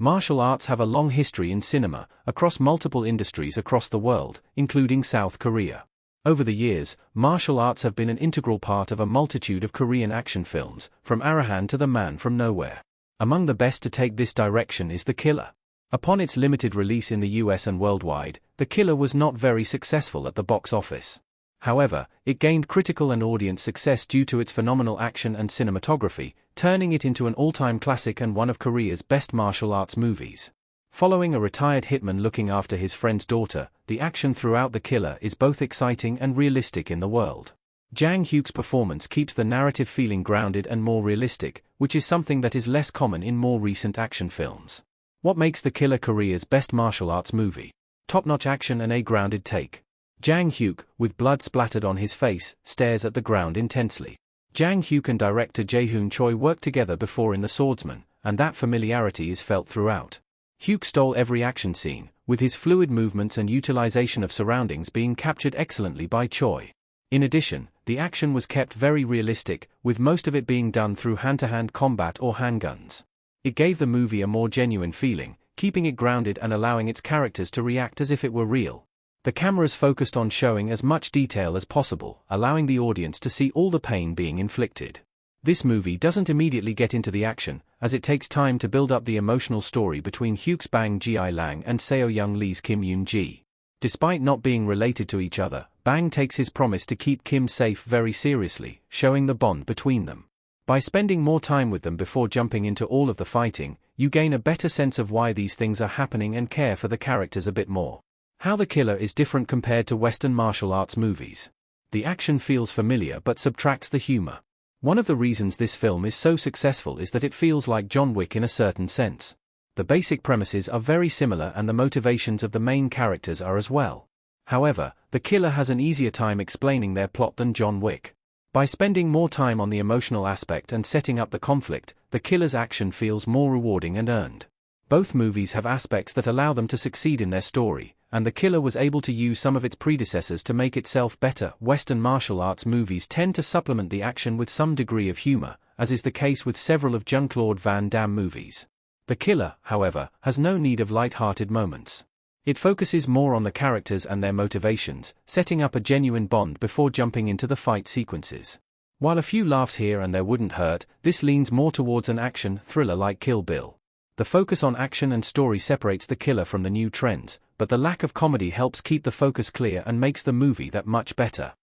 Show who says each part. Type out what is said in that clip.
Speaker 1: Martial arts have a long history in cinema, across multiple industries across the world, including South Korea. Over the years, martial arts have been an integral part of a multitude of Korean action films, from Arahan to The Man from Nowhere. Among the best to take this direction is The Killer. Upon its limited release in the US and worldwide, The Killer was not very successful at the box office. However, it gained critical and audience success due to its phenomenal action and cinematography, turning it into an all-time classic and one of Korea's best martial arts movies. Following a retired hitman looking after his friend's daughter, the action throughout The Killer is both exciting and realistic in the world. Jang Hyuk's performance keeps the narrative feeling grounded and more realistic, which is something that is less common in more recent action films. What makes The Killer Korea's best martial arts movie? Top-notch action and a grounded take. Jang Hyuk, with blood splattered on his face, stares at the ground intensely. Jang Hyuk and director Jae-hoon Choi worked together before in The Swordsman, and that familiarity is felt throughout. Hyuk stole every action scene, with his fluid movements and utilization of surroundings being captured excellently by Choi. In addition, the action was kept very realistic, with most of it being done through hand-to-hand combat or handguns. It gave the movie a more genuine feeling, keeping it grounded and allowing its characters to react as if it were real. The cameras focused on showing as much detail as possible, allowing the audience to see all the pain being inflicted. This movie doesn't immediately get into the action, as it takes time to build up the emotional story between Hyuk's Bang Ji-lang and Seo Young Lee's Kim Yoon-ji. Despite not being related to each other, Bang takes his promise to keep Kim safe very seriously, showing the bond between them. By spending more time with them before jumping into all of the fighting, you gain a better sense of why these things are happening and care for the characters a bit more. How The Killer is different compared to Western martial arts movies. The action feels familiar but subtracts the humor. One of the reasons this film is so successful is that it feels like John Wick in a certain sense. The basic premises are very similar and the motivations of the main characters are as well. However, The Killer has an easier time explaining their plot than John Wick. By spending more time on the emotional aspect and setting up the conflict, The Killer's action feels more rewarding and earned. Both movies have aspects that allow them to succeed in their story, and The Killer was able to use some of its predecessors to make itself better. Western martial arts movies tend to supplement the action with some degree of humor, as is the case with several of Jean-Claude Van Damme movies. The Killer, however, has no need of light-hearted moments. It focuses more on the characters and their motivations, setting up a genuine bond before jumping into the fight sequences. While a few laughs here and there wouldn't hurt, this leans more towards an action thriller like Kill Bill. The focus on action and story separates The Killer from the new trends, but the lack of comedy helps keep the focus clear and makes the movie that much better.